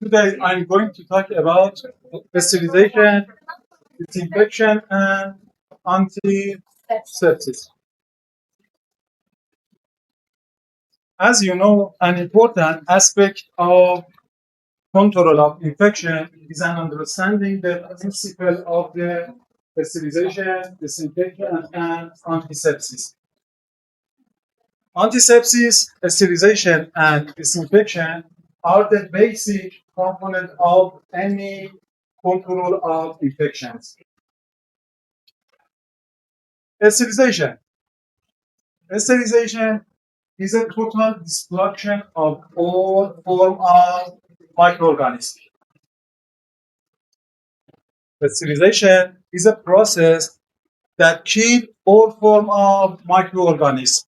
Today I'm going to talk about sterilization, disinfection, and antisepsis. As you know, an important aspect of control of infection is an understanding the principle of the sterilization, disinfection, and antisepsis. Antisepsis, sterilization, and disinfection are the basic component of any control of infections. Sterilization. Sterilization is a total destruction of all form of microorganisms. Sterilization is a process that kills all form of microorganisms,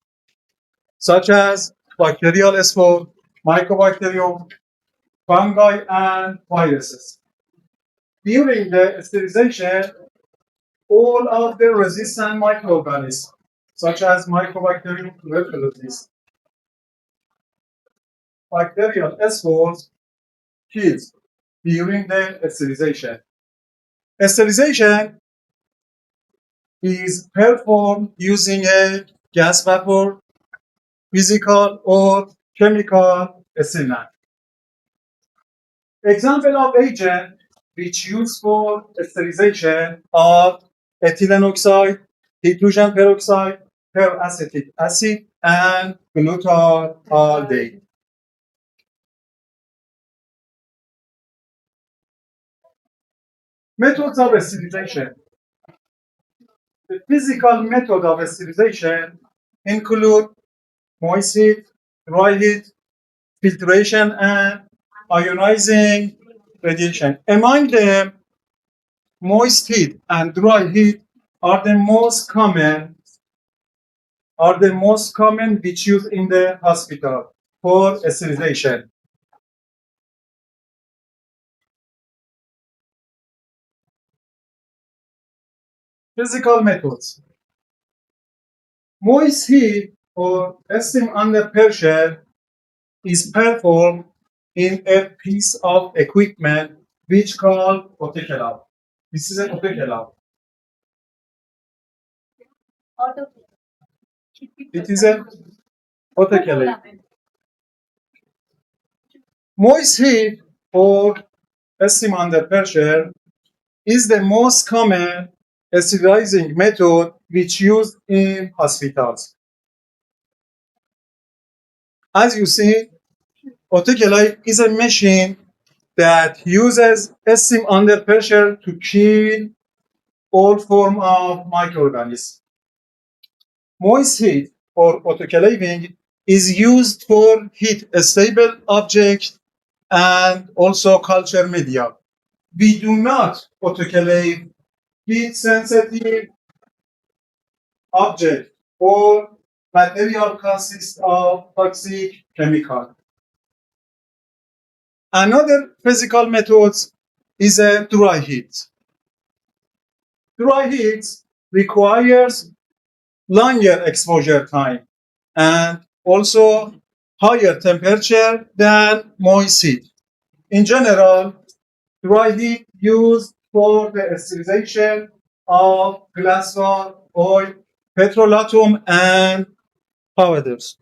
such as bacterial spore, mycobacterium, fungi, and viruses. During the sterilization, all of the resistant microorganisms, such as Mycobacterium tuberculosis, bacterial spores, kills during the sterilization. Sterilization is performed using a gas vapor, physical, or chemical stimulant. Example of agent which used for sterilization are ethylene oxide, hydrogen peroxide, peracetic acid, and glutaraldehyde. Methods of sterilization. The physical method of sterilization include moist heat, dry heat, filtration, and ionizing radiation. Among them, moist heat and dry heat are the most common which used in the hospital for sterilization. Physical methods. Moist heat or steam under pressure is performed in a piece of equipment which called autoclave. This is an autoclave. It is an autoclave. Moist heat or steam under pressure is the most common sterilizing method which used in hospitals. As you see, autoclave is a machine that uses steam under pressure to kill all form of microorganisms. Moist heat or autoclaving is used for heat stable objects and also culture media. We do not autoclave heat sensitive object or material consists of toxic chemical. Another physical method is a dry heat. Dry heat requires longer exposure time and also higher temperature than moist heat. In general, dry heat used for the sterilization of glassware, oil, petrolatum, and powders.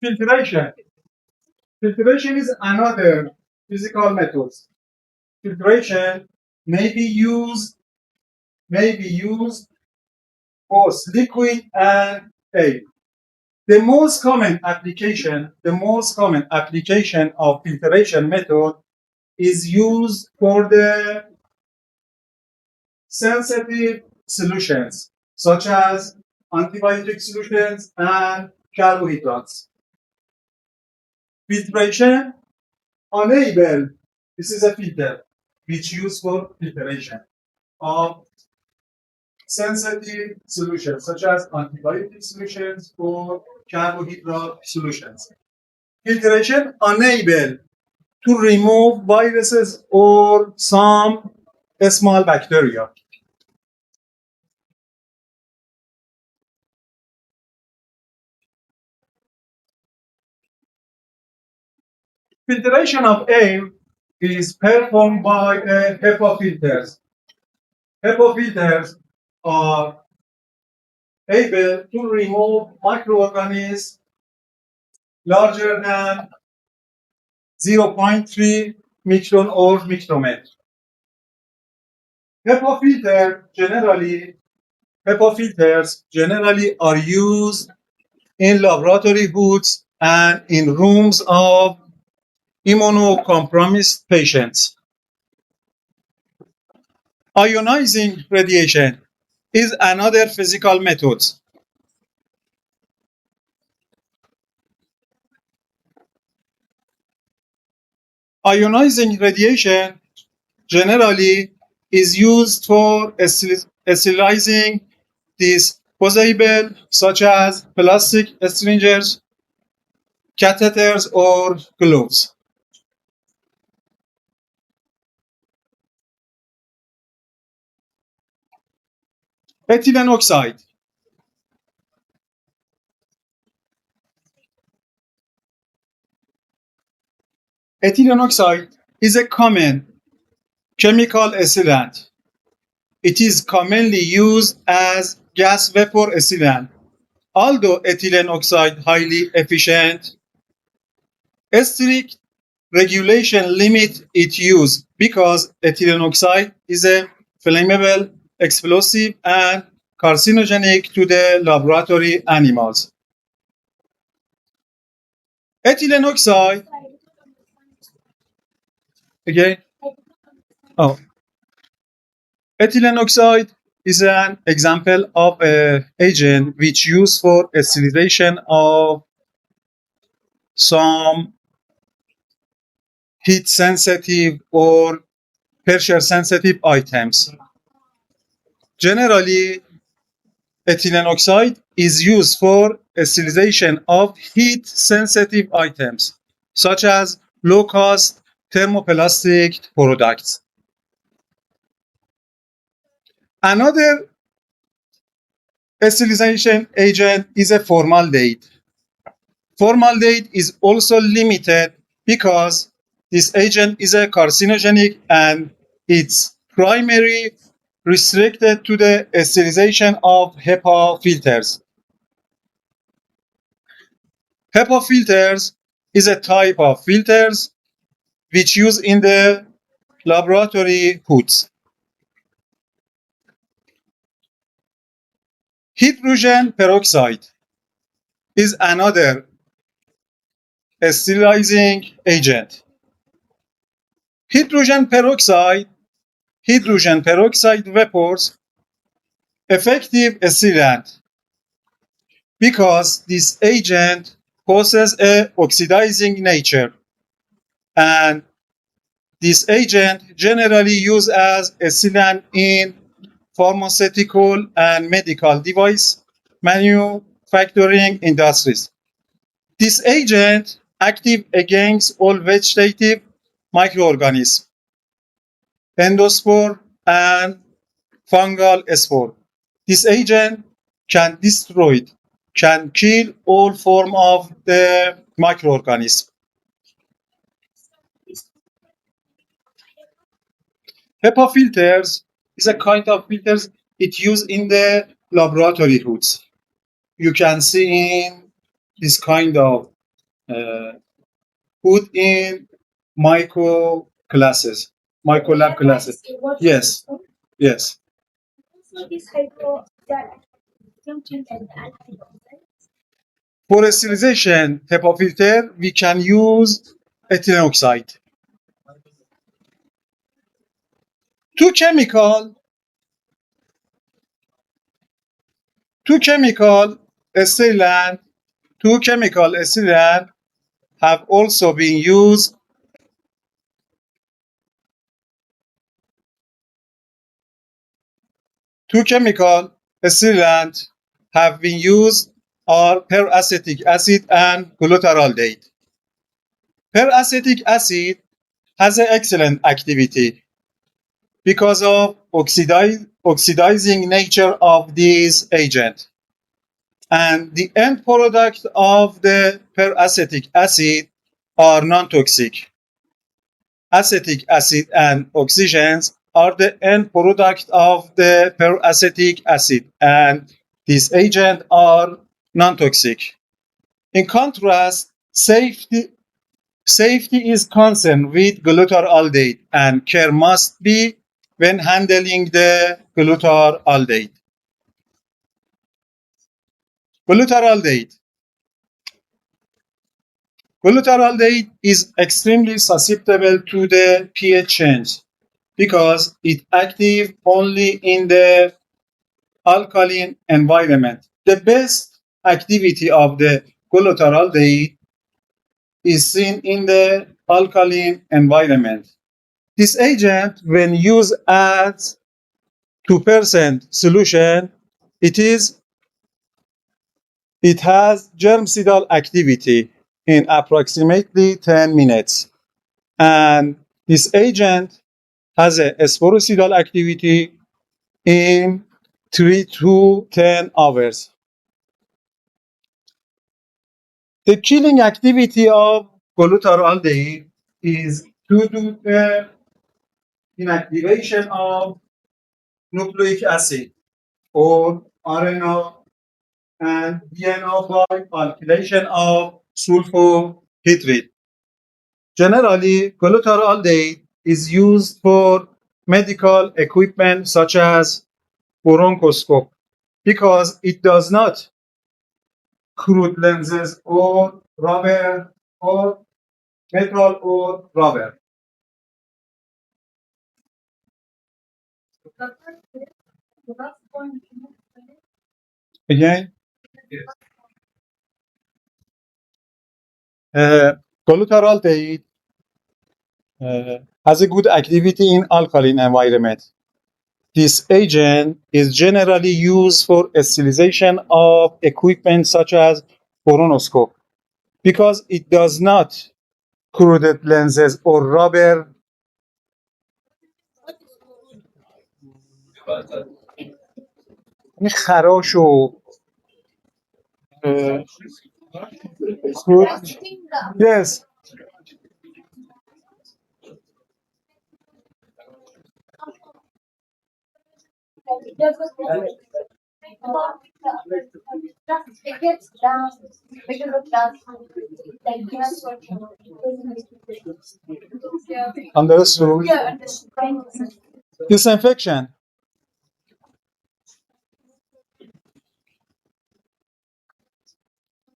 Filtration. Filtration is another physical method. Filtration may be used both liquid and air. The most common application of filtration method is used for the sensitive solutions, such as antibiotic solutions and carbohydrates. Filtration enable, this is a filter which used for filtration of sensitive solutions, such as antibiotic solutions or carbohydrate solutions. Filtration enable to remove viruses or some small bacteria. Filtration of air is performed by HEPA filters. HEPA filters are able to remove microorganisms larger than 0.3 micron or micrometer. HEPA, filter generally, HEPA filters generally are used in laboratory hoods and in rooms of immunocompromised patients. Ionizing radiation is another physical method. Ionizing radiation generally is used for sterilizing disposable such as plastic syringes, catheters, or gloves. Ethylene oxide. Ethylene oxide is a common chemical sealant. It is commonly used as gas vapor sealant. Although ethylene oxide highly efficient, strict regulation limit its use because ethylene oxide is a flammable, explosive, and carcinogenic to the laboratory animals. Ethylene oxide, again, oh, ethylene oxide is an example of an agent which used for sterilization of some heat sensitive or pressure sensitive items. Generally, ethylene oxide is used for sterilization of heat sensitive items such as low cost thermoplastic products. Another sterilization agent is a formaldehyde. Formaldehyde is also limited because this agent is a carcinogenic and it's primarily restricted to the sterilization of HEPA filters. HEPA filters is a type of filters which use in the laboratory hoods. Hydrogen peroxide is another sterilizing agent. Hydrogen peroxide, hydrogen peroxide vapors effective sealant because this agent possesses a oxidizing nature and this agent generally used as a sealant in pharmaceutical and medical device manufacturing industries. This agent active against all vegetative microorganisms, endospore and fungal spore. This agent can destroy, can kill all form of the microorganism. HEPA filters is a kind of filters it used in the laboratory hoods. You can see in this kind of uh, hood in micro classes, micro lab classes. Yes, yes. For sterilization HEPA filter, we can use ethylene oxide. Two chemical, two chemical sealant, two chemical sealant have also been used. Two chemical sealant have been used are peracetic acid and glutaraldehyde. Peracetic acid has an excellent activity because of oxidizing nature of this agent. And the end product of the peracetic acid are non-toxic. Acetic acid and oxygens are the end product of the peracetic acid, and these agents are non-toxic. In contrast, safety is concerned with glutaraldehyde, and care must be when handling the glutaraldehyde. Glutaraldehyde. Glutaraldehyde is extremely susceptible to the pH change because it active only in the alkaline environment. The best activity of the glutaraldehyde is seen in the alkaline environment. This agent, when used as 2% solution, it is it has germicidal activity in approximately 10 minutes. And this agent has a sporicidal activity in 3 to 10 hours. The killing activity of glutaraldehyde is due to the inactivation of nucleic acid or RNA and DNA by alkylation of sulfohydride. Generally, glutaraldehyde is used for medical equipment such as bronchoscope because it does not crude lenses or rubber or metal or rubber. Again, uh, glutaraldehyde has a good activity in alkaline environment. This agent is generally used for sterilization of equipment such as bronchoscope because it does not corroded lenses or rubber. این خراش و yes. Understood. Disinfection.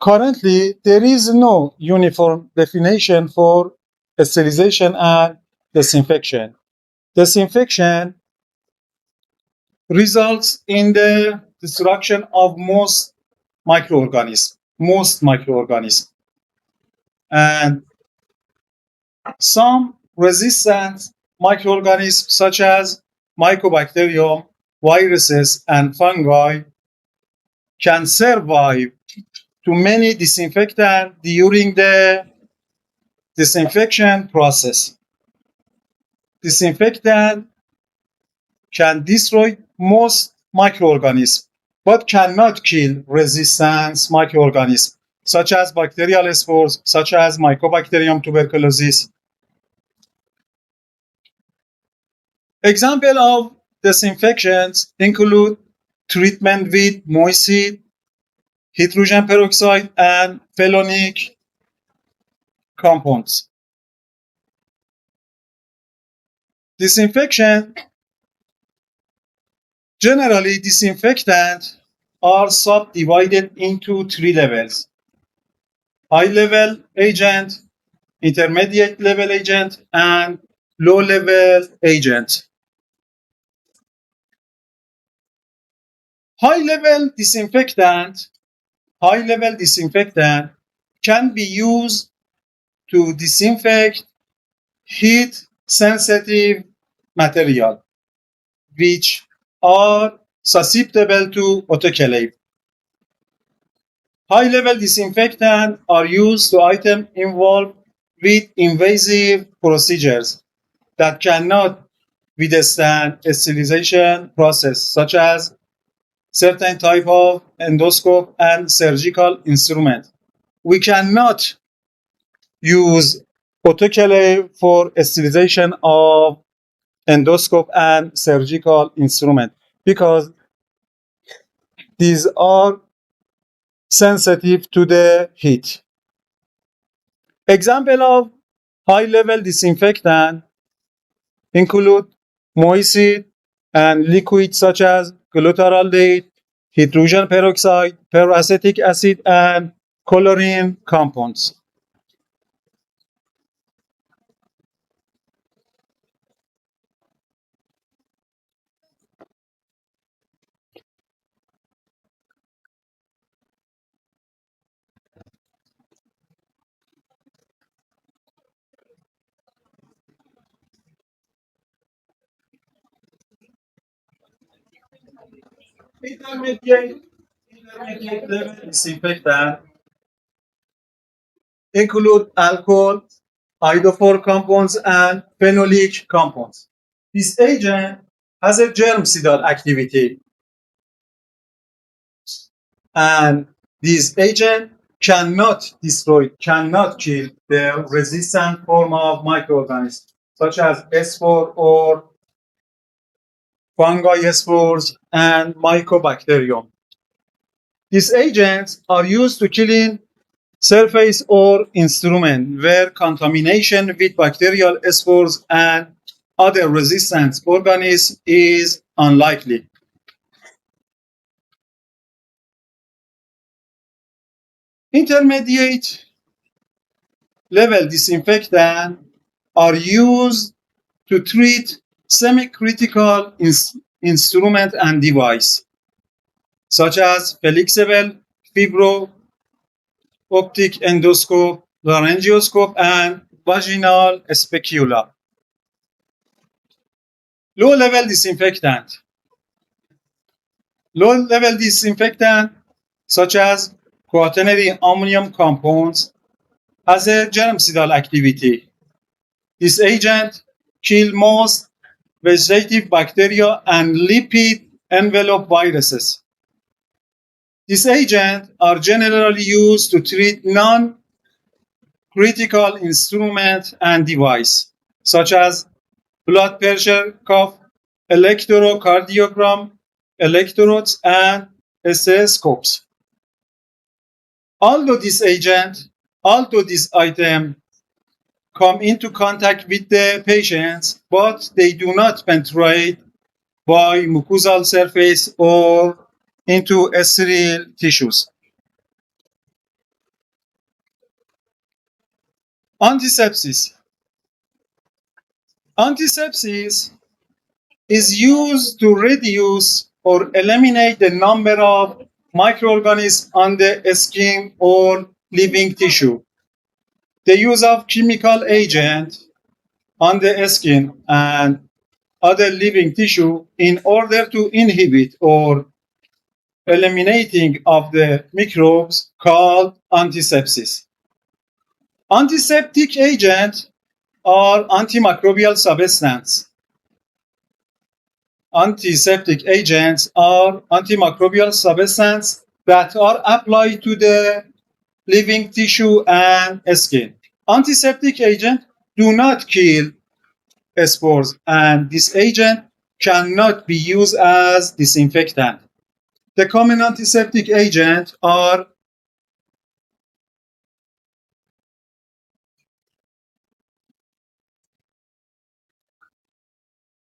Currently, there is no uniform definition for sterilization and disinfection. Disinfection results in the destruction of most microorganisms, and some resistant microorganisms such as mycobacterium, viruses, and fungi can survive to many disinfectants during the disinfection process. Disinfectant can destroy most microorganisms, but cannot kill resistant microorganisms, such as bacterial spores, such as Mycobacterium tuberculosis. Example of disinfections include treatment with moisture, hydrogen peroxide, and phenolic compounds. Disinfection, generally disinfectants are subdivided into three levels: high level agent, intermediate level agent, and low level agent. High level disinfectant, high level disinfectant can be used to disinfect heat sensitive material which are susceptible to autoclave. High level disinfectants are used to items involved with invasive procedures that cannot withstand a sterilization process, such as certain type of endoscope and surgical instrument. We cannot use autoclave for sterilization of endoscope and surgical instrument because these are sensitive to the heat. Example of high-level disinfectant include moiety and liquids such as glutaraldehyde, hydrogen peroxide, peracetic acid, and chlorine compounds. Intermediate, intermediate level disinfectant include alcohol, iodophore compounds, and phenolic compounds. This agent has a germicidal activity, and this agent cannot destroy, cannot kill the resistant form of microorganisms, such as spore or fungi spores and mycobacterium. These agents are used to killing surface or instrument where contamination with bacterial spores and other resistant organisms is unlikely. Intermediate level disinfectant are used to treat semi-critical instrument and device, such as flexible fibro optic endoscope, laryngeoscope, and vaginal specula. Low-level disinfectant. Low-level disinfectant, such as quaternary ammonium compounds, has a germicidal activity. This agent kills most vegetative bacteria and lipid envelope viruses. These agents are generally used to treat non-critical instruments and devices, such as blood pressure cuff, electrocardiogram, electrodes, and stethoscopes. Although this agent, although this item come into contact with the patients, but they do not penetrate by mucosal surface or into sterile tissues. Antisepsis. Antisepsis is used to reduce or eliminate the number of microorganisms on the skin or living tissue. The use of chemical agent on the skin and other living tissue in order to inhibit or eliminating of the microbes called antisepsis. Antiseptic agents are antimicrobial substances. Antiseptic agents are antimicrobial substances that are applied to the living tissue and skin. Antiseptic agents do not kill spores, and this agent cannot be used as disinfectant. The common antiseptic agents are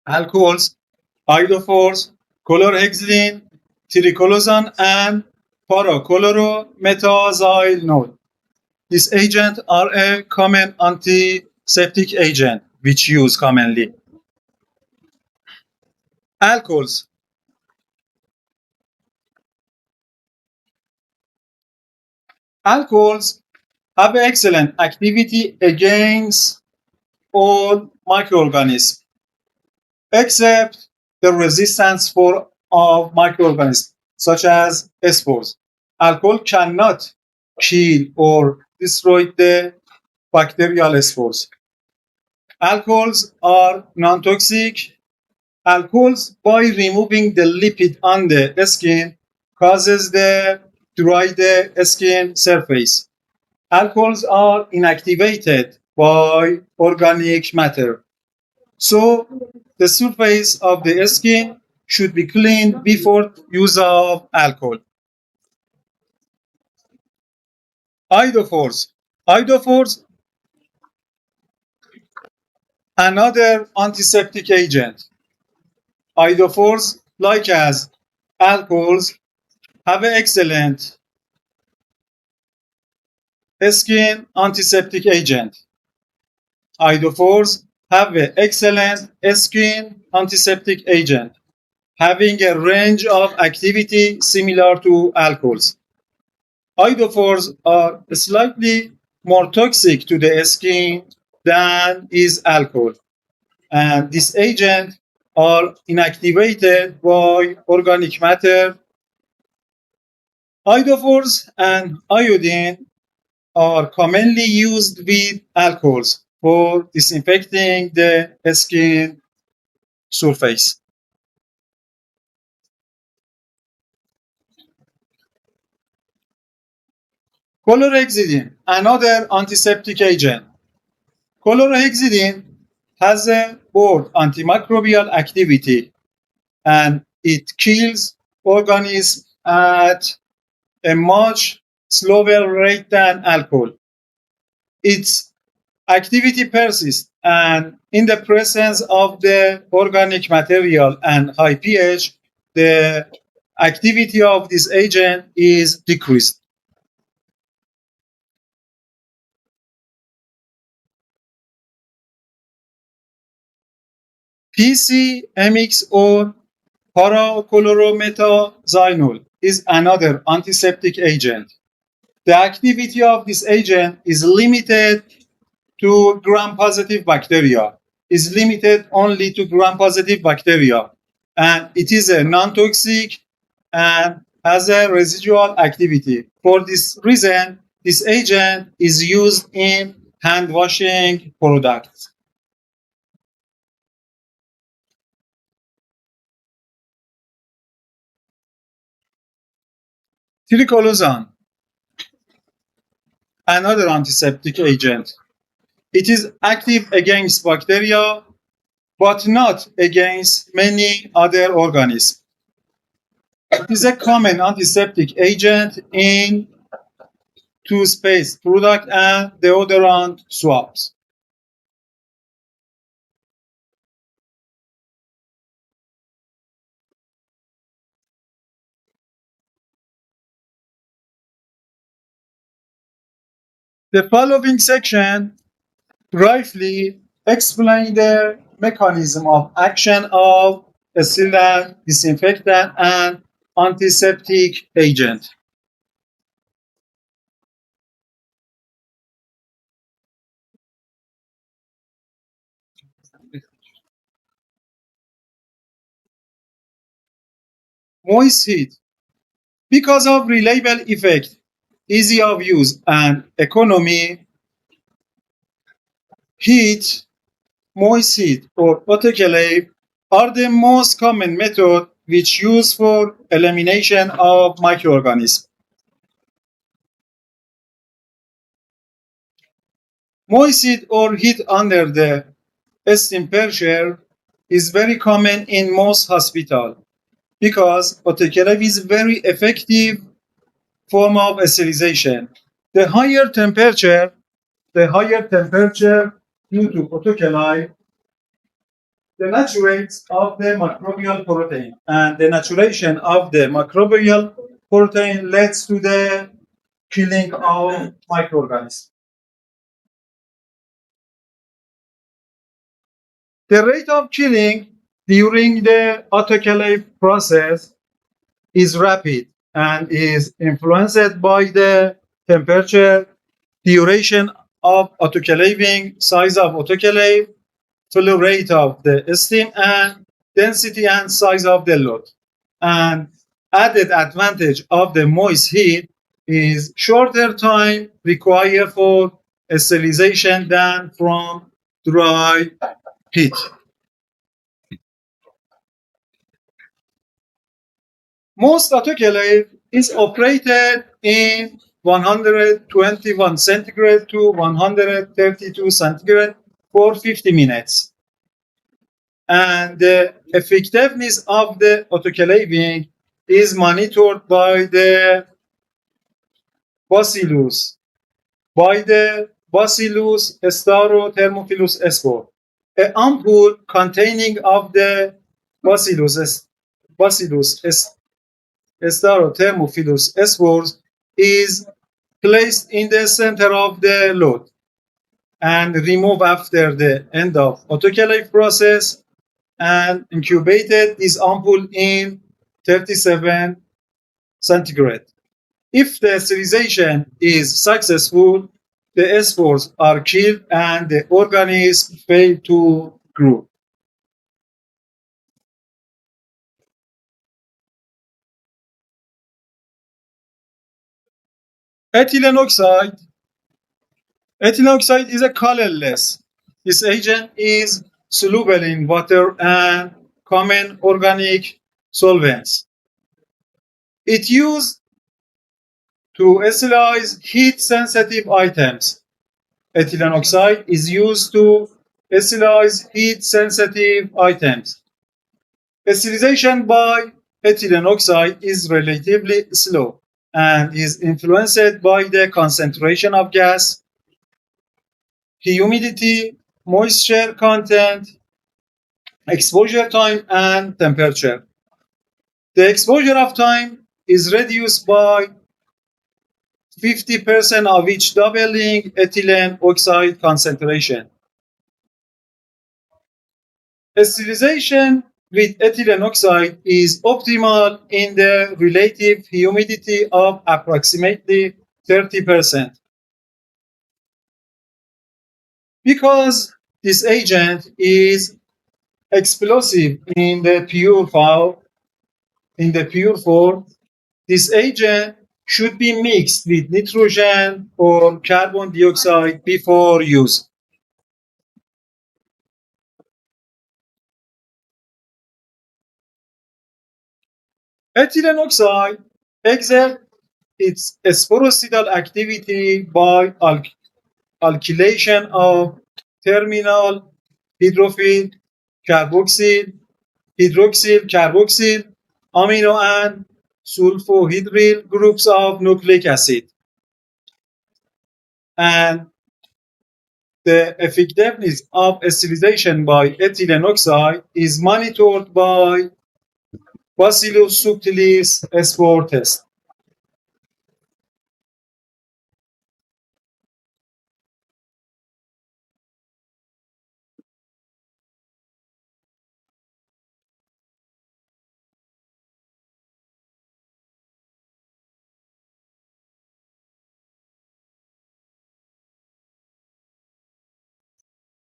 alcohols, iodophores, chlorhexidine, triclosan, and parachloromethaxylenol. These agents are a common antiseptic agent which used commonly. Alcohols. Alcohols have excellent activity against all microorganisms, except the resistance for of microorganisms, such as spores. Alcohol cannot kill or destroy the bacterial spores. Alcohols are non-toxic. Alcohols, by removing the lipid on the skin, causes the dry the skin surface. Alcohols are inactivated by organic matter. So the surface of the skin should be cleaned before use of alcohol. Iodophores. Iodophores, another antiseptic agent. Iodophores, like as alcohols, have an excellent skin antiseptic agent. Iodophores have an excellent skin antiseptic agent, having a range of activity similar to alcohols. Iodophores are slightly more toxic to the skin than is alcohol, and this agent are inactivated by organic matter. Iodophores and iodine are commonly used with alcohols for disinfecting the skin surface. Chlorhexidine, another antiseptic agent. Chlorhexidine has a broad antimicrobial activity and it kills organisms at a much slower rate than alcohol. Its activity persists, and in the presence of the organic material and high pH, the activity of this agent is decreased. PCMX or parachloromethazinol is another antiseptic agent. The activity of this agent is limited to gram-positive bacteria, is limited only to gram-positive bacteria, and it is a non-toxic and has a residual activity. For this reason, this agent is used in hand washing products. Tiricolozan, another antiseptic agent. It is active against bacteria, but not against many other organisms. It is a common antiseptic agent in toothpaste product and deodorant swabs. The following section briefly explain the mechanism of action of a sealant, disinfectant, and antiseptic agent. Moist heat. Because of reliable effect, easy of use, and economy, heat, moist heat, or autoclave are the most common method which used for elimination of microorganisms. Moist heat or heat under the steam pressure is very common in most hospitals because autoclave is very effective form of sterilization. The higher temperature, the higher temperature due to autoclave denaturates of the microbial protein, and the denaturation of the microbial protein leads to the killing of microorganisms. The rate of killing during the autoclave process is rapid and is influenced by the temperature, duration of autoclaving, size of autoclave, flow rate of the steam, and density and size of the load. And added advantage of the moist heat is shorter time required for sterilization than from dry heat. Most autoclave is operated in 121 centigrade to 132 centigrade for 50 minutes. And the effectiveness of the autoclaving is monitored by the bacillus, by the Bacillus staurothemophilus spore. An ampoule containing of the Bacillus staurothemophilus spores is placed in the center of the load and removed after the end of autoclave process and incubated this ampoule in 37 centigrade. If the sterilization is successful, the spores are killed and the organisms fail to grow. Ethylene oxide. Ethylene oxide is a colorless. This agent is soluble in water and common organic solvents. It used to acylize heat-sensitive items. Ethylene oxide is used to acylize heat-sensitive items. Acylization by ethylene oxide is relatively slow and is influenced by the concentration of gas, humidity, moisture content, exposure time, and temperature. The exposure of time is reduced by 50% of each doubling ethylene oxide concentration. Acylization with ethylene oxide is optimal in the relative humidity of approximately 30%. Because this agent is explosive in the pure form, this agent should be mixed with nitrogen or carbon dioxide before use. Ethylene oxide exerts its sporocidal activity by alkylation of terminal hydrophile carboxyl, hydroxyl carboxyl, amino and sulfohydryl groups of nucleic acid. And the effectiveness of acylization by ethylene oxide is monitored by Bacillus subtilis spore test.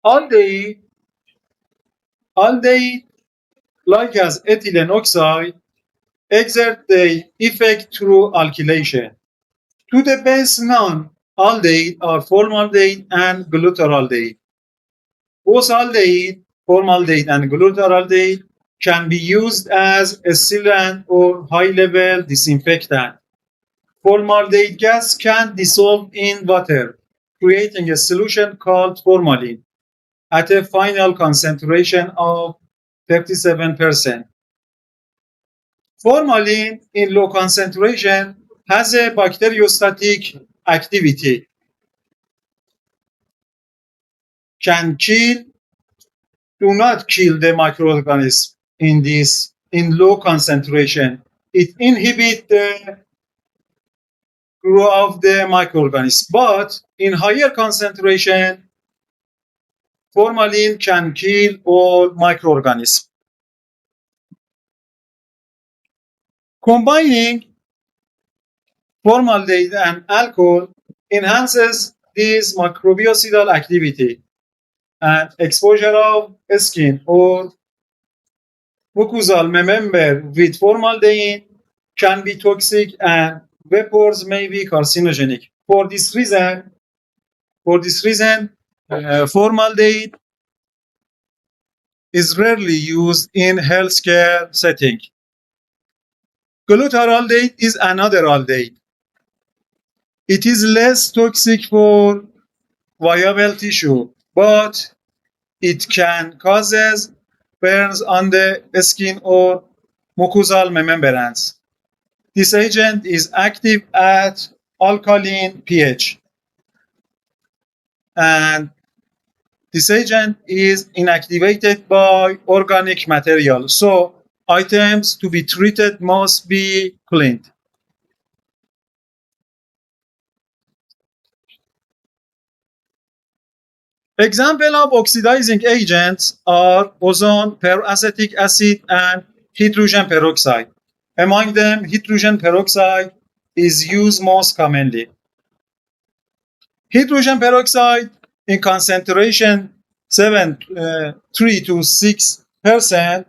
Aldehyde, aldehyde, like as ethylene oxide, exert their effect through alkylation. To the base known, aldehyde are formaldehyde and glutaraldehyde. Both aldehyde, formaldehyde, and glutaraldehyde can be used as a sealant or high-level disinfectant. Formaldehyde gas can dissolve in water, creating a solution called formalin at a final concentration of 37%. Formalin in low concentration has a bacteriostatic activity, can kill, do not kill the microorganism in low concentration. It inhibits the growth of the microorganism. But in higher concentration, formalin can kill all microorganisms. Combining formaldehyde and alcohol enhances this microbicidal activity, and exposure of skin or mucosal member with formaldehyde can be toxic and vapors may be carcinogenic. For this reason, formaldehyde is rarely used in healthcare setting. Glutaraldehyde is another aldehyde. It is less toxic for viable tissue, but it can cause burns on the skin or mucosal membranes. This agent is active at alkaline pH, and this agent is inactivated by organic material. So items to be treated must be cleaned. Example of oxidizing agents are ozone, peracetic acid, and hydrogen peroxide. Among them, hydrogen peroxide is used most commonly. Hydrogen peroxide in concentration 3 to 6%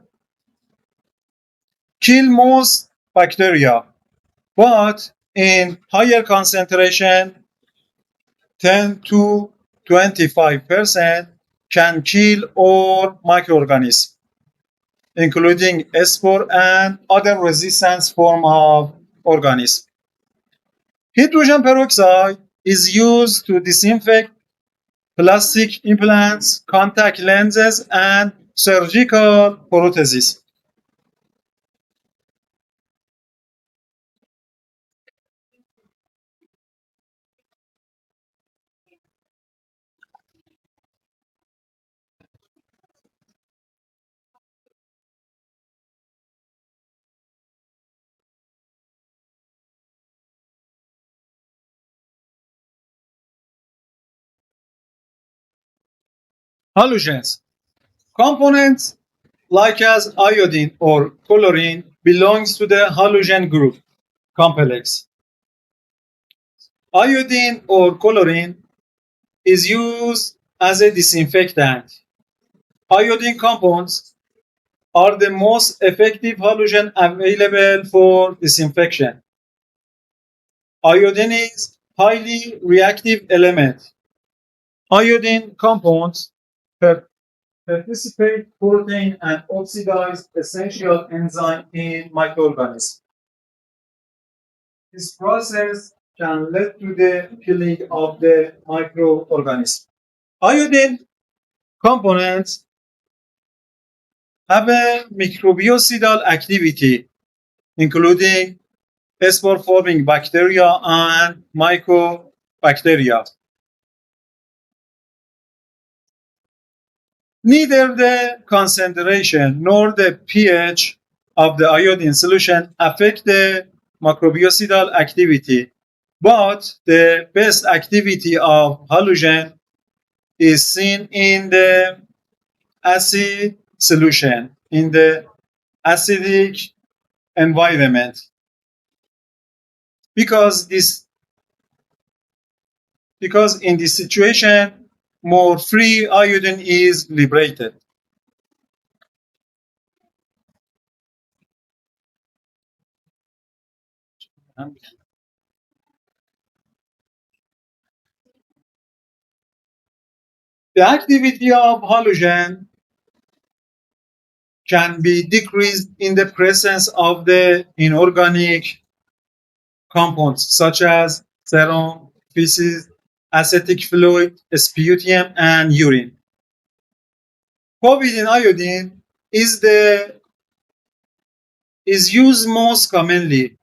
kill most bacteria, but in higher concentration, 10 to 25%, can kill all microorganisms, including spore and other resistance form of organisms. Hydrogen peroxide is used to disinfect plastic implants, contact lenses, and surgical prostheses. Halogens. Components like as iodine or chlorine belongs to the halogen group complex. Iodine or chlorine is used as a disinfectant. Iodine compounds are the most effective halogen available for disinfection. Iodine is highly reactive element. Iodine compounds participate protein and oxidize essential enzyme in microorganisms. This process can lead to the killing of the microorganism. Iodine components have a microbicidal activity, including spore-forming bacteria and mycobacteria. Neither the concentration nor the pH of the iodine solution affect the microbicidal activity, but the best activity of halogen is seen in the acid solution, in the acidic environment, because this because in this situation more free iodine is liberated. The activity of halogen can be decreased in the presence of the inorganic compounds such as serum, feces, acetic fluid, sputum, and urine. Povidone iodine is used most commonly.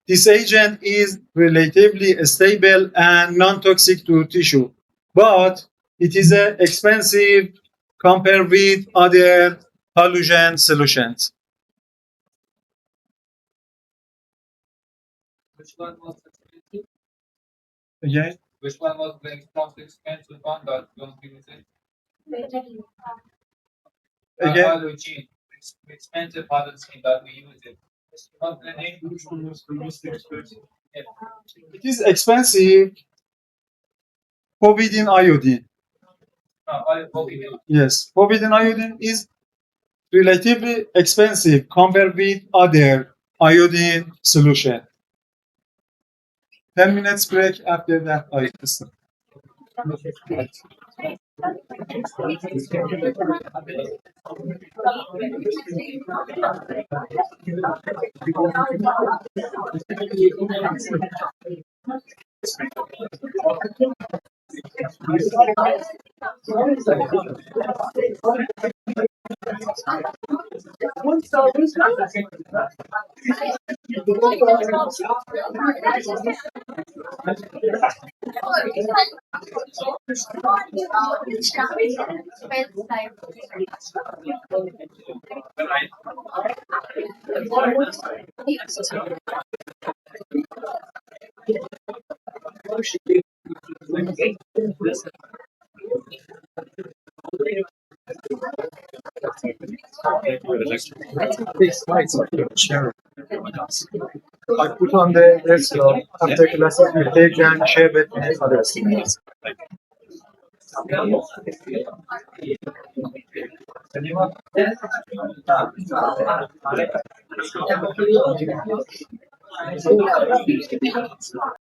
This agent is relatively stable and non-toxic to tissue, but it is expensive compared with other halogen solutions. Again, again, it is expensive. Povidone iodine. Yes, povidone iodine is relatively expensive compared with other iodine solution. 10 minutes break after that I start. Share I put on the desktop after classes we take and share with others.